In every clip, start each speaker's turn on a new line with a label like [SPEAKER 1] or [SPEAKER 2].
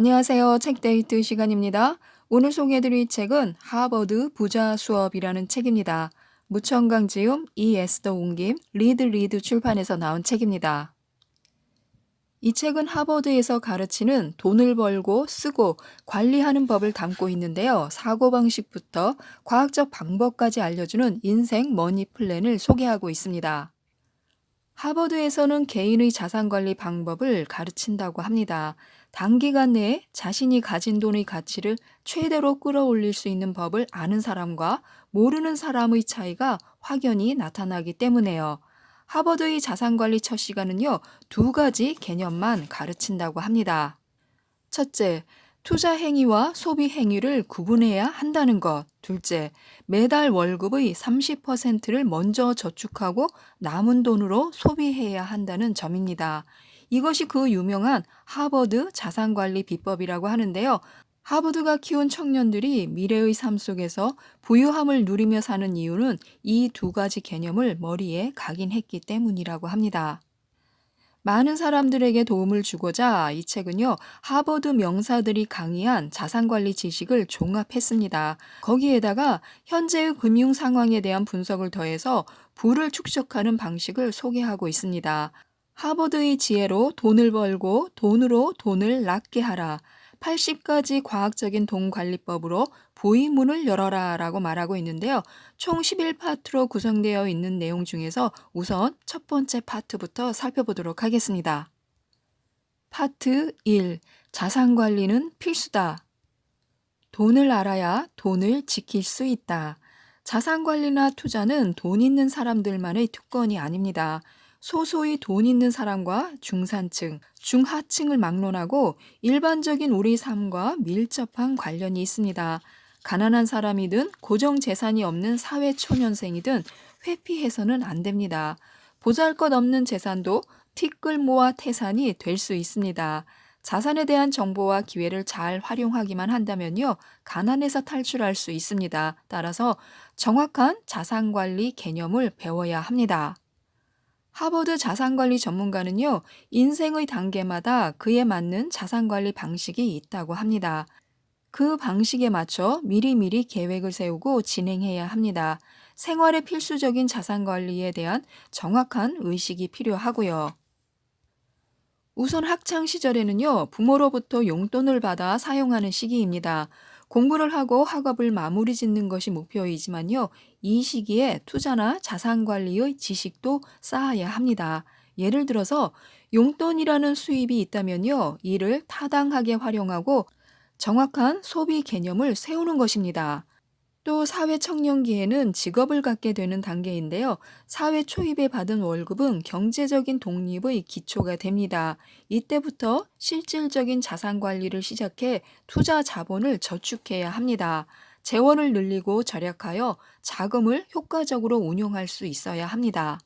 [SPEAKER 1] 안녕하세요. 책데이트 시간입니다. 오늘 소개해드릴 책은 하버드 부자 수업이라는 책입니다. 무천강 지음, 에스더 옮김, 리드 출판에서 나온 책입니다. 이 책은 하버드에서 가르치는 돈을 벌고 쓰고 관리하는 법을 담고 있는데요. 사고방식부터 과학적 방법까지 알려주는 인생 머니 플랜을 소개하고 있습니다. 하버드에서는 개인의 자산관리 방법을 가르친다고 합니다. 단기간 내에 자신이 가진 돈의 가치를 최대로 끌어올릴 수 있는 법을 아는 사람과 모르는 사람의 차이가 확연히 나타나기 때문에요. 하버드의 자산관리 첫 시간은요, 두 가지 개념만 가르친다고 합니다. 첫째, 투자 행위와 소비 행위를 구분해야 한다는 것. 둘째, 매달 월급의 30%를 먼저 저축하고 남은 돈으로 소비해야 한다는 점입니다. 이것이 그 유명한 하버드 자산관리 비법이라고 하는데요. 하버드가 키운 청년들이 미래의 삶 속에서 부유함을 누리며 사는 이유는 이 두 가지 개념을 머리에 각인했기 때문이라고 합니다. 많은 사람들에게 도움을 주고자 이 책은요, 하버드 명사들이 강의한 자산관리 지식을 종합했습니다. 거기에다가 현재의 금융 상황에 대한 분석을 더해서 부를 축적하는 방식을 소개하고 있습니다. 하버드의 지혜로 돈을 벌고 돈으로 돈을 낳게 하라. 80가지 과학적인 돈 관리법으로 부의문을 열어라 라고 말하고 있는데요. 총 11파트로 구성되어 있는 내용 중에서 우선 첫 번째 파트부터 살펴보도록 하겠습니다. 파트 1. 자산관리는 필수다. 돈을 알아야 돈을 지킬 수 있다. 자산관리나 투자는 돈 있는 사람들만의 특권이 아닙니다. 소소히 돈 있는 사람과 중산층, 중하층을 막론하고 일반적인 우리 삶과 밀접한 관련이 있습니다. 가난한 사람이든 고정 재산이 없는 사회 초년생이든 회피해서는 안 됩니다. 보잘것없는 재산도 티끌 모아 태산이 될 수 있습니다. 자산에 대한 정보와 기회를 잘 활용하기만 한다면요, 가난에서 탈출할 수 있습니다. 따라서 정확한 자산관리 개념을 배워야 합니다. 하버드 자산관리 전문가는요, 인생의 단계마다 그에 맞는 자산관리 방식이 있다고 합니다. 그 방식에 맞춰 미리미리 계획을 세우고 진행해야 합니다. 생활의 필수적인 자산관리에 대한 정확한 의식이 필요하고요. 우선 학창 시절에는요, 부모로부터 용돈을 받아 사용하는 시기입니다. 공부를 하고 학업을 마무리 짓는 것이 목표이지만요, 이 시기에 투자나 자산 관리의 지식도 쌓아야 합니다. 예를 들어서 용돈이라는 수입이 있다면요, 이를 타당하게 활용하고 정확한 소비 개념을 세우는 것입니다. 또 사회 청년기에는 직업을 갖게 되는 단계인데요. 사회 초입에 받은 월급은 경제적인 독립의 기초가 됩니다. 이때부터 실질적인 자산 관리를 시작해 투자 자본을 저축해야 합니다. 재원을 늘리고 절약하여 자금을 효과적으로 운용할 수 있어야 합니다.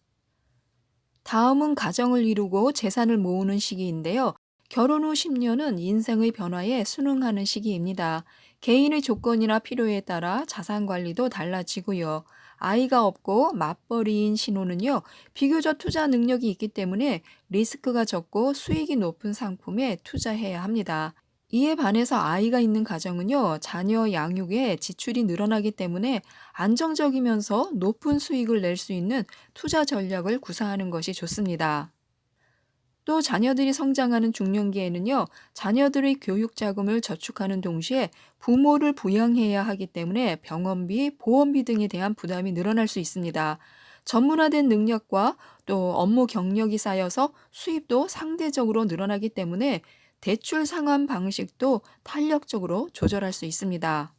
[SPEAKER 1] 다음은 가정을 이루고 재산을 모으는 시기인데요. 결혼 후 10년은 인생의 변화에 순응하는 시기입니다. 개인의 조건이나 필요에 따라 자산 관리도 달라지고요. 아이가 없고 맞벌이인 신혼은요, 비교적 투자 능력이 있기 때문에 리스크가 적고 수익이 높은 상품에 투자해야 합니다. 이에 반해서 아이가 있는 가정은요, 자녀 양육에 지출이 늘어나기 때문에 안정적이면서 높은 수익을 낼 수 있는 투자 전략을 구사하는 것이 좋습니다. 또 자녀들이 성장하는 중년기에는요, 자녀들의 교육 자금을 저축하는 동시에 부모를 부양해야 하기 때문에 병원비, 보험비 등에 대한 부담이 늘어날 수 있습니다. 전문화된 능력과 또 업무 경력이 쌓여서 수입도 상대적으로 늘어나기 때문에 대출 상환 방식도 탄력적으로 조절할 수 있습니다.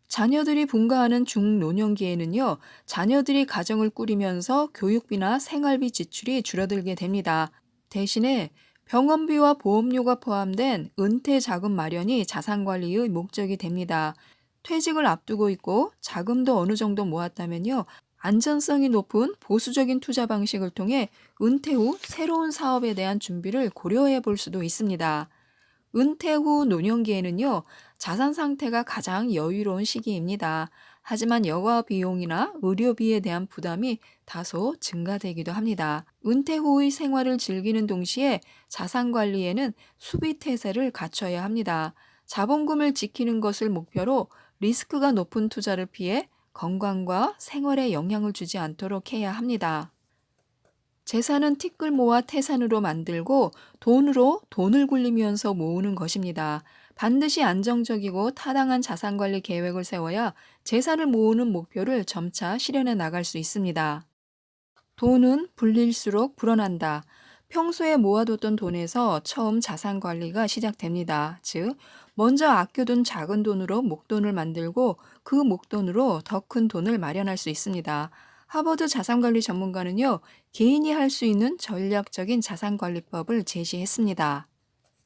[SPEAKER 1] 자녀들이 분가하는 중노년기에는요, 자녀들이 가정을 꾸리면서 교육비나 생활비 지출이 줄어들게 됩니다. 대신에 병원비와 보험료가 포함된 은퇴 자금 마련이 자산관리의 목적이 됩니다. 퇴직을 앞두고 있고 자금도 어느 정도 모았다면요, 안전성이 높은 보수적인 투자 방식을 통해 은퇴 후 새로운 사업에 대한 준비를 고려해 볼 수도 있습니다. 은퇴 후 노년기에는요, 자산 상태가 가장 여유로운 시기입니다. 하지만 여가 비용이나 의료비에 대한 부담이 다소 증가되기도 합니다. 은퇴 후의 생활을 즐기는 동시에 자산 관리에는 수비 태세를 갖춰야 합니다. 자본금을 지키는 것을 목표로 리스크가 높은 투자를 피해 건강과 생활에 영향을 주지 않도록 해야 합니다. 재산은 티끌 모아 태산으로 만들고 돈으로 돈을 굴리면서 모으는 것입니다. 반드시 안정적이고 타당한 자산 관리 계획을 세워야 재산을 모으는 목표를 점차 실현해 나갈 수 있습니다. 돈은 불릴수록 불어난다. 평소에 모아뒀던 돈에서 처음 자산 관리가 시작됩니다. 즉, 먼저 아껴둔 작은 돈으로 목돈을 만들고 그 목돈으로 더 큰 돈을 마련할 수 있습니다. 하버드 자산관리 전문가는요, 개인이 할 수 있는 전략적인 자산관리법을 제시했습니다.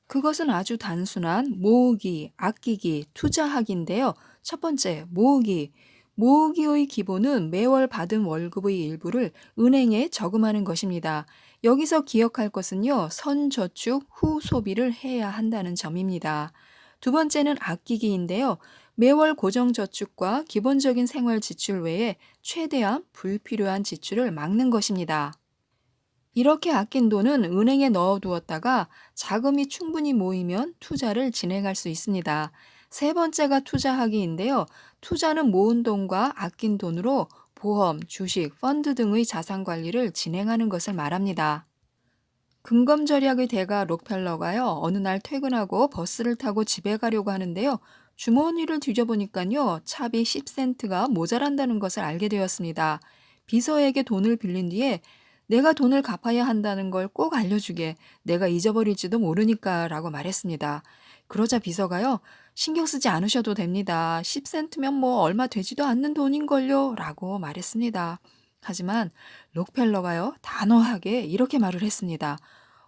[SPEAKER 1] 그것은 아주 단순한 모으기, 아끼기, 투자하기인데요. 첫 번째, 모으기. 모으기의 기본은 매월 받은 월급의 일부를 은행에 저금하는 것입니다. 여기서 기억할 것은요, 선저축 후 소비를 해야 한다는 점입니다. 두 번째는 아끼기인데요. 매월 고정저축과 기본적인 생활 지출 외에 최대한 불필요한 지출을 막는 것입니다. 이렇게 아낀 돈은 은행에 넣어두었다가 자금이 충분히 모이면 투자를 진행할 수 있습니다. 세 번째가 투자하기인데요. 투자는 모은 돈과 아낀 돈으로 보험, 주식, 펀드 등의 자산 관리를 진행하는 것을 말합니다. 근검절약의 대가 록펠러가요, 어느 날 퇴근하고 버스를 타고 집에 가려고 하는데요. 주머니를 뒤져보니까요, 차비 10센트가 모자란다는 것을 알게 되었습니다. 비서에게 돈을 빌린 뒤에 내가 돈을 갚아야 한다는 걸 꼭 알려주게, 내가 잊어버릴지도 모르니까 라고 말했습니다. 그러자 비서가요, 신경 쓰지 않으셔도 됩니다. 10센트면 뭐 얼마 되지도 않는 돈인걸요 라고 말했습니다. 하지만 록펠러가요, 단호하게 이렇게 말을 했습니다.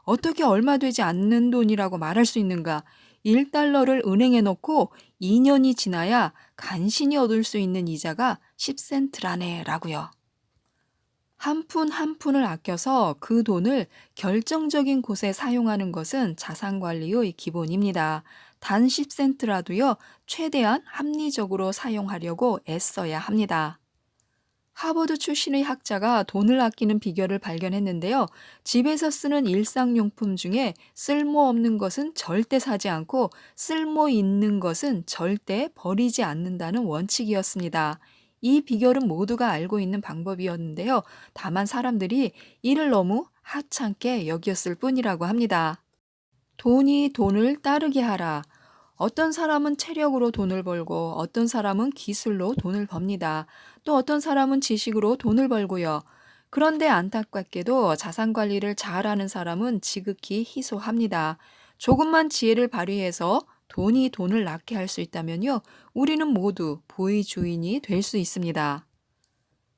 [SPEAKER 1] 어떻게 얼마 되지 않는 돈이라고 말할 수 있는가? 1달러를 은행에 넣고 2년이 지나야 간신히 얻을 수 있는 이자가 10센트라네 라고요. 한 푼 한 푼을 아껴서 그 돈을 결정적인 곳에 사용하는 것은 자산 관리의 기본입니다. 단 10센트라도요, 최대한 합리적으로 사용하려고 애써야 합니다. 하버드 출신의 학자가 돈을 아끼는 비결을 발견했는데요. 집에서 쓰는 일상용품 중에 쓸모없는 것은 절대 사지 않고 쓸모 있는 것은 절대 버리지 않는다는 원칙이었습니다. 이 비결은 모두가 알고 있는 방법이었는데요. 다만 사람들이 이를 너무 하찮게 여겼을 뿐이라고 합니다. 돈이 돈을 따르게 하라. 어떤 사람은 체력으로 돈을 벌고 어떤 사람은 기술로 돈을 법니다. 또 어떤 사람은 지식으로 돈을 벌고요. 그런데 안타깝게도 자산 관리를 잘하는 사람은 지극히 희소합니다. 조금만 지혜를 발휘해서 돈이 돈을 낳게 할 수 있다면요, 우리는 모두 부의 주인이 될 수 있습니다.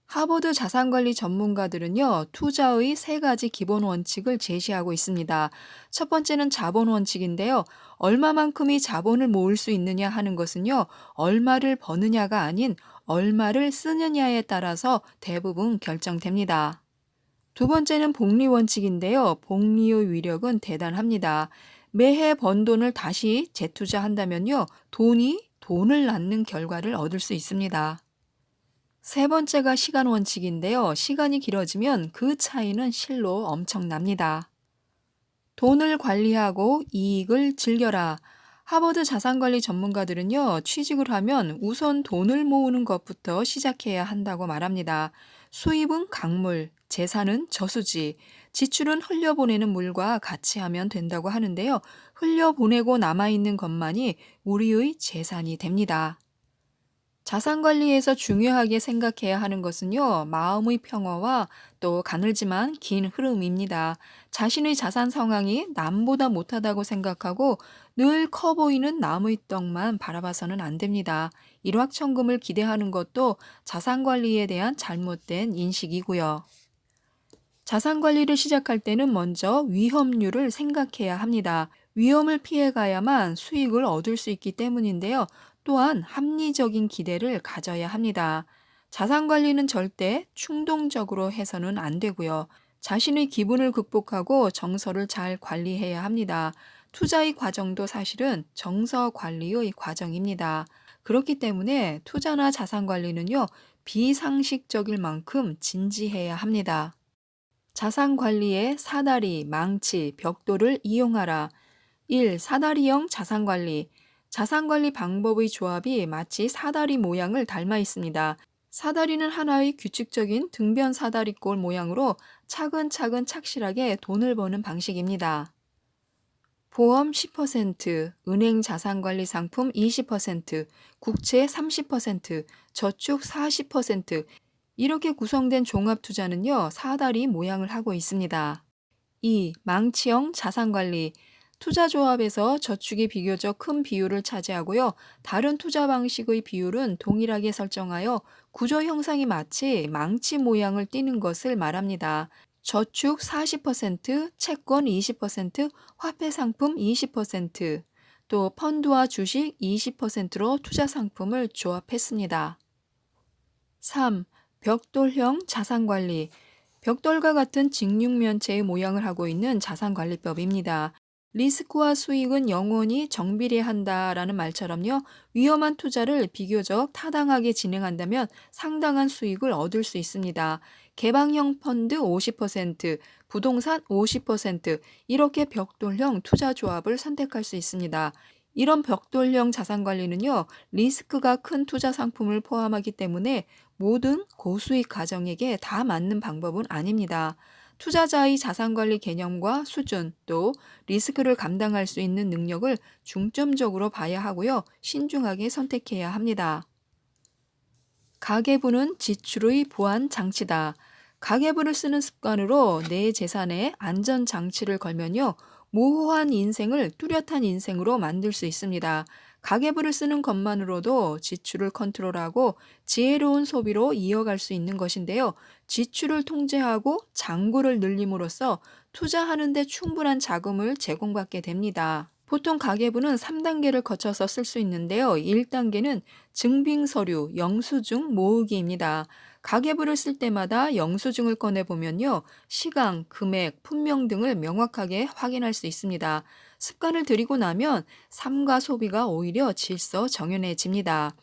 [SPEAKER 1] 하버드 자산관리 전문가들은요, 투자의 세 가지 기본 원칙을 제시하고 있습니다. 첫 번째는 자본 원칙인데요. 얼마만큼이 자본을 모을 수 있느냐 하는 것은요, 얼마를 버느냐가 아닌 얼마를 쓰느냐에 따라서 대부분 결정됩니다. 두 번째는 복리 원칙인데요. 복리의 위력은 대단합니다. 매해 번 돈을 다시 재투자한다면요, 돈이 돈을 낳는 결과를 얻을 수 있습니다. 세 번째가 시간 원칙인데요. 시간이 길어지면 그 차이는 실로 엄청납니다. 돈을 관리하고 이익을 즐겨라. 하버드 자산관리 전문가들은요, 취직을 하면 우선 돈을 모으는 것부터 시작해야 한다고 말합니다. 수입은 강물, 재산은 저수지, 지출은 흘려보내는 물과 같이 하면 된다고 하는데요. 흘려보내고 남아있는 것만이 우리의 재산이 됩니다. 자산 관리에서 중요하게 생각해야 하는 것은요, 마음의 평화와 또 가늘지만 긴 흐름입니다. 자신의 자산 상황이 남보다 못하다고 생각하고 늘 커 보이는 남의 떡만 바라봐서는 안 됩니다. 일확천금을 기대하는 것도 자산 관리에 대한 잘못된 인식이고요. 자산 관리를 시작할 때는 먼저 위험률을 생각해야 합니다. 위험을 피해가야만 수익을 얻을 수 있기 때문인데요. 또한 합리적인 기대를 가져야 합니다. 자산 관리는 절대 충동적으로 해서는 안 되고요. 자신의 기분을 극복하고 정서를 잘 관리해야 합니다. 투자의 과정도 사실은 정서 관리의 과정입니다. 그렇기 때문에 투자나 자산 관리는요, 비상식적일 만큼 진지해야 합니다. 자산 관리의 사다리, 망치, 벽돌을 이용하라. 1. 사다리형 자산 관리. 자산 관리 방법의 조합이 마치 사다리 모양을 닮아 있습니다. 사다리는 하나의 규칙적인 등변 사다리꼴 모양으로 차근차근 착실하게 돈을 버는 방식입니다. 보험 10%, 은행 자산관리 상품 20%, 국채 30%, 저축 40%, 이렇게 구성된 종합투자는요, 사다리 모양을 하고 있습니다. 2. 망치형 자산관리. 투자조합에서 저축이 비교적 큰 비율을 차지하고요. 다른 투자 방식의 비율은 동일하게 설정하여 구조 형상이 마치 망치 모양을 띠는 것을 말합니다. 저축 40%, 채권 20%, 화폐 상품 20%, 또 펀드와 주식 20%로 투자 상품을 조합했습니다. 3. 벽돌형 자산관리. 벽돌과 같은 직육면체의 모양을 하고 있는 자산관리법입니다. 리스크와 수익은 영원히 정비례한다라는 말처럼요. 위험한 투자를 비교적 타당하게 진행한다면 상당한 수익을 얻을 수 있습니다. 개방형 펀드 50%, 부동산 50%, 이렇게 벽돌형 투자 조합을 선택할 수 있습니다. 이런 벽돌형 자산 관리는요, 리스크가 큰 투자 상품을 포함하기 때문에 모든 고수익 가정에게 다 맞는 방법은 아닙니다. 투자자의 자산관리 개념과 수준, 또 리스크를 감당할 수 있는 능력을 중점적으로 봐야 하고요. 신중하게 선택해야 합니다. 가계부는 지출의 보안 장치다. 가계부를 쓰는 습관으로 내 재산에 안전 장치를 걸면요. 모호한 인생을 뚜렷한 인생으로 만들 수 있습니다. 가계부를 쓰는 것만으로도 지출을 컨트롤하고 지혜로운 소비로 이어갈 수 있는 것인데요. 지출을 통제하고 잔고를 늘림으로써 투자하는 데 충분한 자금을 제공받게 됩니다. 보통 가계부는 3단계를 거쳐서 쓸 수 있는데요. 1단계는 증빙서류, 영수증 모으기입니다. 가계부를 쓸 때마다 영수증을 꺼내보면요. 시간, 금액, 품명 등을 명확하게 확인할 수 있습니다. 습관을 들이고 나면 삶과 소비가 오히려 질서정연해집니다.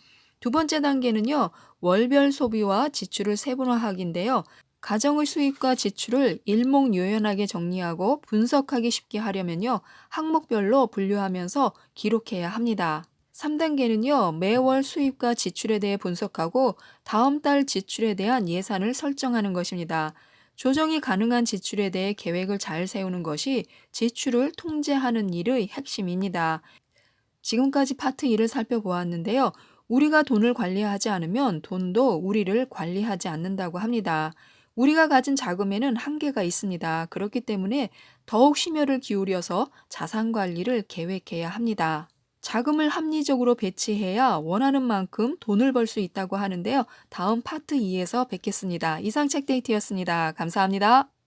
[SPEAKER 1] 두 번째 단계는요. 월별 소비와 지출을 세분화하기인데요. 가정의 수입과 지출을 일목요연하게 정리하고 분석하기 쉽게 하려면요. 항목별로 분류하면서 기록해야 합니다. 3단계는요. 매월 수입과 지출에 대해 분석하고 다음 달 지출에 대한 예산을 설정하는 것입니다. 조정이 가능한 지출에 대해 계획을 잘 세우는 것이 지출을 통제하는 일의 핵심입니다. 지금까지 파트 1을 살펴보았는데요. 우리가 돈을 관리하지 않으면 돈도 우리를 관리하지 않는다고 합니다. 우리가 가진 자금에는 한계가 있습니다. 그렇기 때문에 더욱 심혈을 기울여서 자산 관리를 계획해야 합니다. 자금을 합리적으로 배치해야 원하는 만큼 돈을 벌 수 있다고 하는데요. 다음 파트 2에서 뵙겠습니다. 이상 책데이트였습니다. 감사합니다.